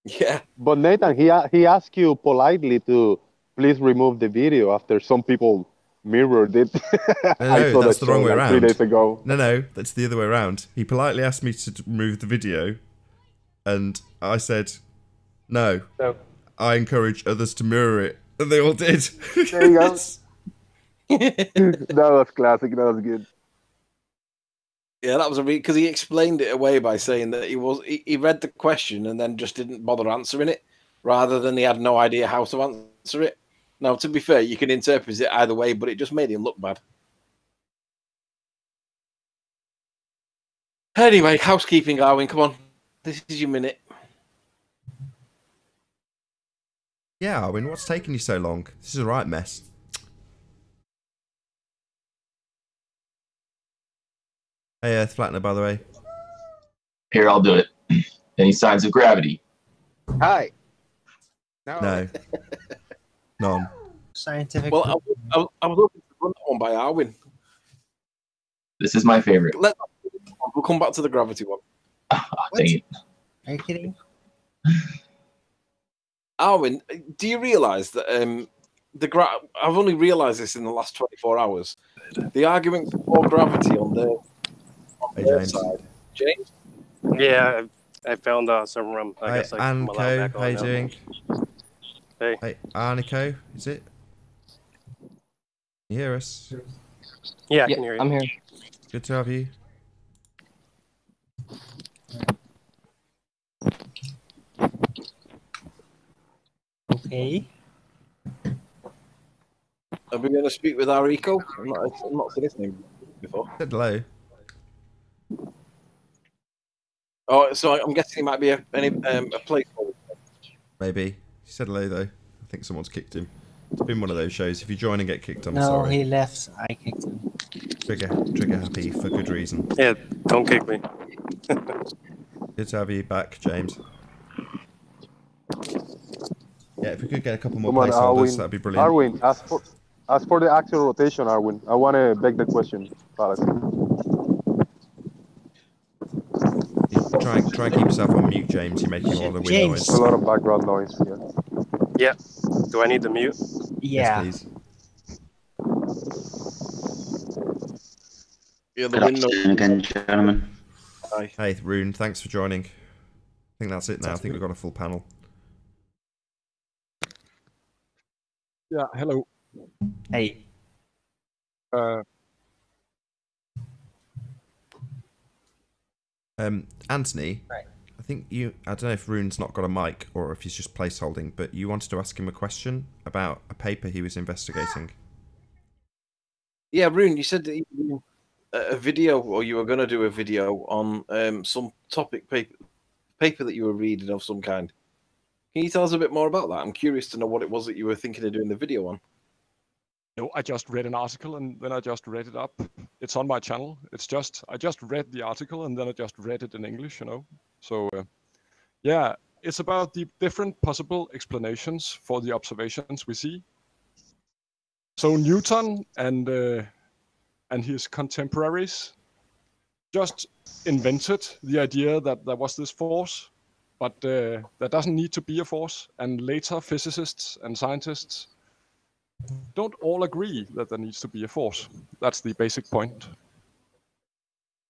Yeah. But Nathan, he asked you politely to please remove the video after some people mirrored it. No, that's the wrong way around. 3 days ago. No, that's the other way around. He politely asked me to remove the video, and I said, no. I encourage others to mirror it, and they all did. There you go. That was classic. That was good. Yeah, that was because he explained it away by saying that he read the question and then just didn't bother answering it, rather than he had no idea how to answer it. Now, to be fair, you can interpret it either way, but it just made him look bad. Anyway, housekeeping, Arwen, come on. This is your minute. Yeah, Arwen, what's taking you so long? This is a right mess. Hey, Earth Flattener, by the way. Here, I'll do it. Any signs of gravity? Hi. No. None. Scientific. Well, I was looking to run that one by Arwen. This is my favorite. We'll come back to the gravity one. Dang it. Are you kidding? Arwen, do you realise that I've only realised this in the last 24 hours. The argument for gravity on their side. James? Yeah, I found some room. I guess I'm allowed Aniko, back how you on doing? Hey, Aniko, is it? Can you hear us? Yeah, I can hear you. I'm here. Good to have you. Okay. Are we going to speak with Ariko? I'm not seen his name before. Said hello. Oh, so I'm guessing he might be a placeholder. Maybe. He said hello, though. I think someone's kicked him. It's been one of those shows. If you join and get kicked, I'm No, sorry. he left. I kicked him. Trigger happy for good reason. Yeah, don't kick me. Good to have you back, James. Yeah, if we could get a couple more Come on, placeholders, Arwen. that'd be brilliant. Arwen, as for the actual rotation, Arwen, I want to beg the question. Try and keep yourself on mute, James. You're making a lot of weird noise. A lot of background noise. Yeah. Do I need the mute? Yeah. Yes, please. Yeah, Good afternoon again, gentlemen. Hi. Hey, Rune, thanks for joining. I think that's it now. I Sounds think good. we've got a full panel. Yeah, hello. Hey. Anthony, Right. I think I don't know if Rune's not got a mic or if he's just placeholding, but you wanted to ask him a question about a paper he was investigating. Yeah, Rune, you said that you were doing a video, or you were going to do a video on some topic paper that you were reading of some kind. Can you tell us a bit more about that? I'm curious to know what it was that you were thinking of doing the video on. No, I just read an article and then I just read it up. It's on my channel. I just read the article and then I just read it in English, you know. So yeah, it's about the different possible explanations for the observations we see. So Newton and his contemporaries just invented the idea that there was this force, but there doesn't need to be a force. And later physicists and scientists don't all agree that there needs to be a force. That's the basic point.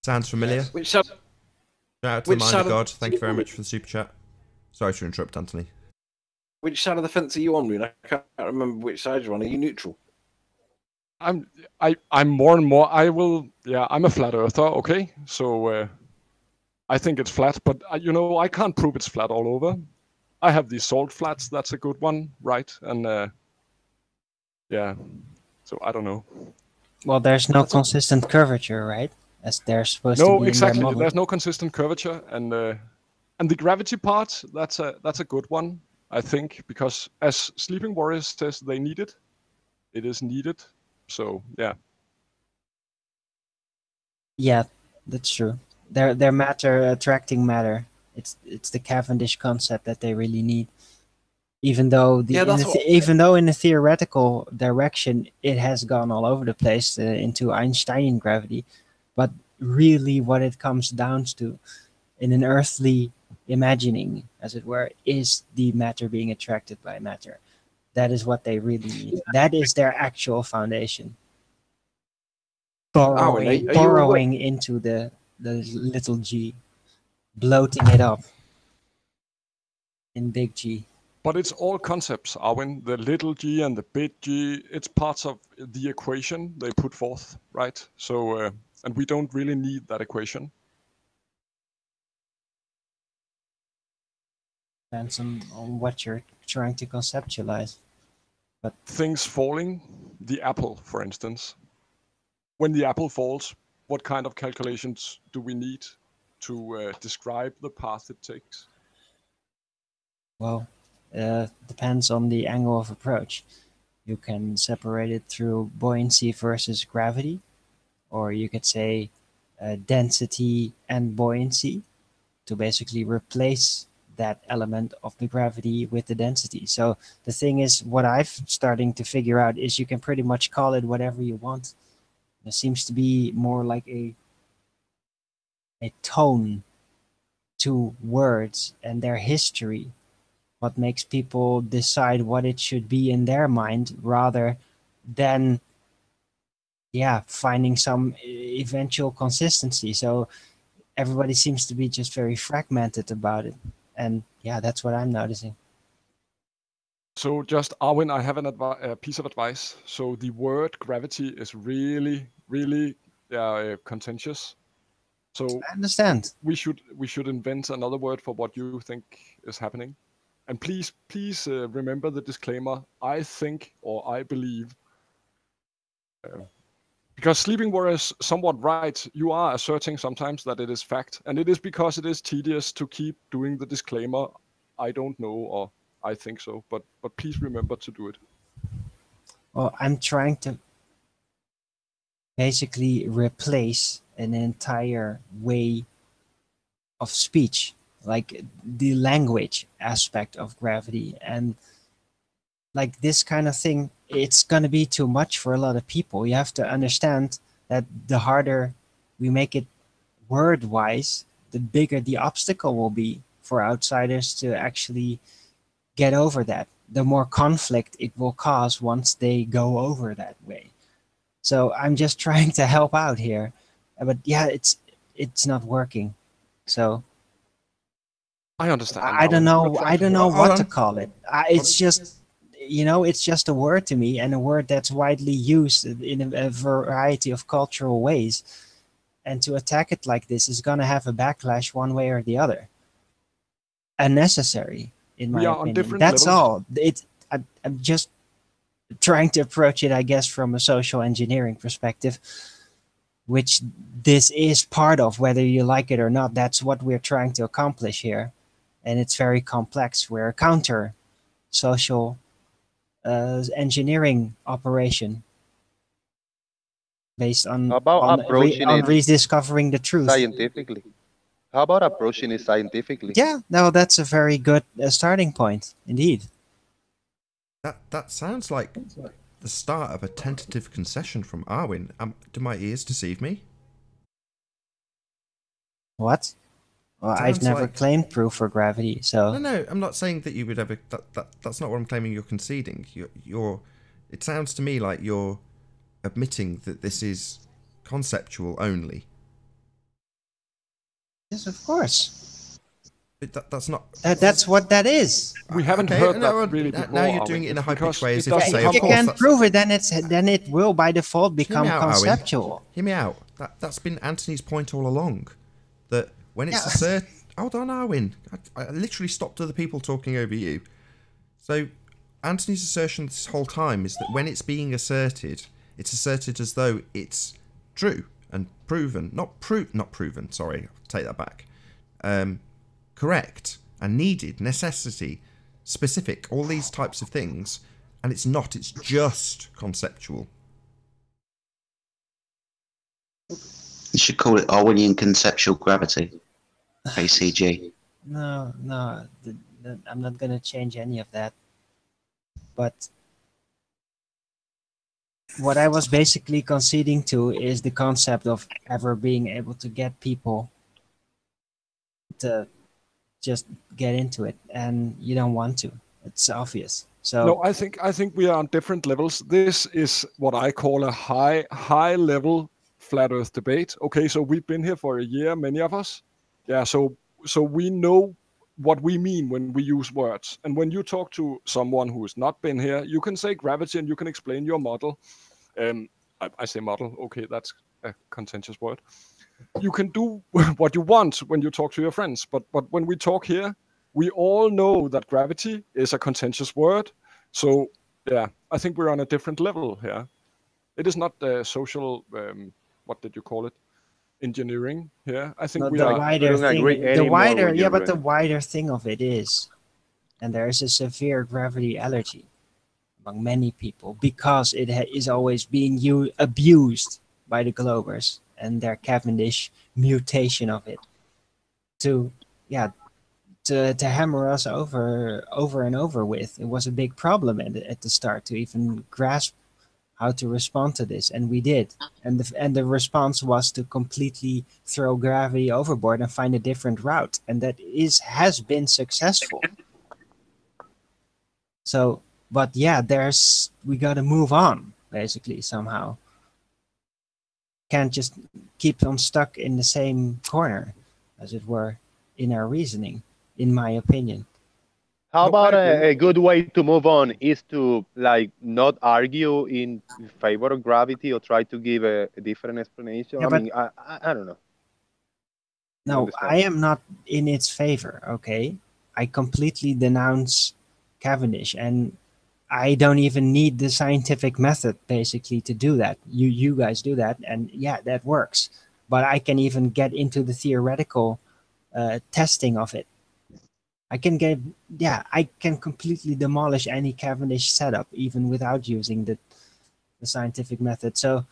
Sounds familiar? Which side? Shout out to Which the Mind side of of God. the- Thank you very much for the super chat. Sorry to interrupt, Anthony. Which side of the fence are you on, Rune? I can't remember which side you're on. Are you neutral? I'm more and more. I'm a flat earther. Okay, so I think it's flat, but I can't prove it's flat all over. I have these salt flats. That's a good one, right? And yeah, so I don't know. Well, there's no consistent curvature, right? As they're supposed to be No, in exactly. their model. There's no consistent curvature, and the gravity part. That's a good one, I think, because as Sleeping Warriors says, they need it. It is needed. So yeah. Yeah, that's true. They're matter attracting matter. It's the Cavendish concept that they really need. Even though even though in the theoretical direction it has gone all over the place into Einsteinian gravity, but really what it comes down to, in an earthly imagining, as it were, is the matter being attracted by matter. That is what they really need. That is their actual foundation. Borrowing into the little g, bloating it up in big G. But it's all concepts, Arwin. The little g and the big G, it's parts of the equation they put forth, right? So, and we don't really need that equation. Depends on what you're trying to conceptualize. But things falling, the apple, for instance. When the apple falls, what kind of calculations do we need to describe the path it takes? Well, depends on the angle of approach. You can separate it through buoyancy versus gravity, or you could say density and buoyancy to basically replace that element of the gravity with the density. So the thing is, what I'm starting to figure out is you can pretty much call it whatever you want. There seems to be more like a tone to words and their history, what makes people decide what it should be in their mind, rather than finding some eventual consistency. So everybody seems to be just very fragmented about it, and that's what I'm noticing. So just, Arwin, I have a piece of advice. So the word gravity is really, really contentious. So I understand. We should invent another word for what you think is happening. And please remember the disclaimer, I think or I believe. Because Sleeping Warrior is somewhat right. You are asserting sometimes that it is fact. And it is because it is tedious to keep doing the disclaimer, I don't know, or I think so. But please remember to do it. Well, I'm trying to basically replace an entire way of speech, like the language aspect of gravity. And like this kind of thing, it's going to be too much for a lot of people. You have to understand that the harder we make it word-wise, the bigger the obstacle will be for outsiders to actually get over that. The more conflict it will cause once they go over that way. So I'm just trying to help out here. But it's not working. So I understand. I don't know. I don't know Hold what to on. call it. It's just, it's just a word to me, and a word that's widely used in a variety of cultural ways. And to attack it like this is going to have a backlash one way or the other. Unnecessary, in my We are on opinion. different That's levels. all. I'm just trying to approach it, I guess, from a social engineering perspective, which this is part of, whether you like it or not. That's what we're trying to accomplish here. And it's very complex. We're a counter social engineering operation based on, How about approaching it rediscovering the truth. scientifically? How about approaching it scientifically? Yeah, no, that's a very good starting point, indeed. That sounds like the start of a tentative concession from Arwin. Do my ears deceive me? What? Well, I've Sounds never like- claimed proof for gravity, so... No, I'm not saying that you would ever... That's not what I'm claiming you're conceding. You're... It sounds to me like you're admitting that this is conceptual only. Yes, of course. But that's not... That's what that is. We haven't Okay, heard no, that really before. now you're Arwin. doing it in a It's high-pitched because way as it if to doesn't say, If of you course, can that's- prove it, then it will by default become Hear me out, Arwin. conceptual. Hear me out. That's been Anthony's point all along. That when it's asserted... Hold on, Arwin. I literally stopped other people talking over you. So, Anthony's assertion this whole time is that when it's being asserted, it's asserted as though it's true and proven. Not proven, sorry. I'll take that back. Correct and needed, necessity, specific, all these types of things. And it's not. It's just conceptual. You should call it Orwellian conceptual gravity. ACG. No, I'm not going to change any of that. But what I was basically conceding to is the concept of ever being able to get people to just get into it, and you don't want to. It's obvious. So No, I think we are on different levels. This is what I call a high level flat Earth debate. Okay, so we've been here for a year, many of us. Yeah, so we know what we mean when we use words. And when you talk to someone who has not been here, you can say gravity and you can explain your model. I say model. Okay, that's a contentious word. You can do what you want when you talk to your friends, but when we talk here, we all know that gravity is a contentious word. So yeah, I think we're on a different level here. It is not the social, what did you call it? Engineering here. I think no, we the are. wider don't thing, agree the anymore wider, with yeah, you, but the Ruben. wider thing of it is, and there is a severe gravity allergy among many people because it is always being abused by the Globers and their Cavendish mutation of it to hammer us over and over with. It was a big problem at the start to even grasp how to respond to this, and we did. And the response was to completely throw gravity overboard and find a different route, and that has been successful. So, but yeah, we got to move on basically somehow. Can't just keep on stuck in the same corner, as it were, in our reasoning, in my opinion. How No, about I agree. a good way to move on is to like not argue in favor of gravity or try to give a different explanation? Yeah, I but- mean, I don't know. You No, understand? I am not in its favor, okay? I completely denounce Cavendish, and I don't even need the scientific method, basically, to do that. You guys do that, and yeah, that works. But I can even get into the theoretical testing of it. I can completely demolish any Cavendish setup, even without using the scientific method. So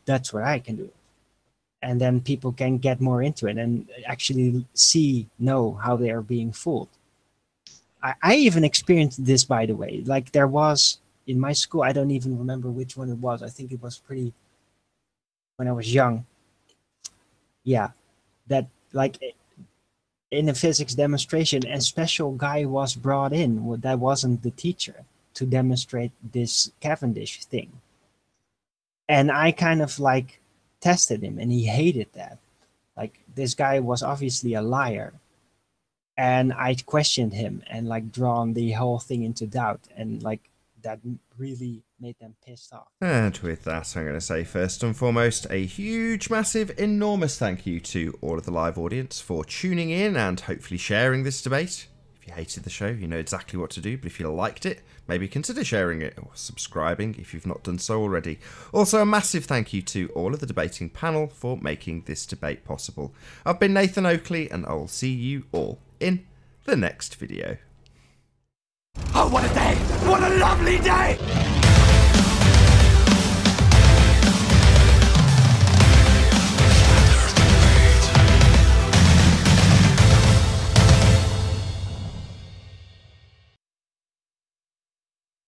that's what I can do. And then people can get more into it and actually know how they are being fooled. I even experienced this, by the way. Like there was in my school, I don't even remember which one it was. I think it was when I was young. Yeah, that like in a physics demonstration, a special guy was brought in that wasn't the teacher to demonstrate this Cavendish thing. And I kind of like tested him, and he hated that. Like, this guy was obviously a liar. And I questioned him and like drawn the whole thing into doubt, and like that really made them pissed off. And with that, I'm going to say first and foremost a huge, massive, enormous thank you to all of the live audience for tuning in and hopefully sharing this debate. If you hated the show, you know exactly what to do, but if you liked it, maybe consider sharing it or subscribing if you've not done so already. Also, a massive thank you to all of the debating panel for making this debate possible. I've been Nathan Oakley, and I'll see you all in the next video. Oh, what a day! What a lovely day!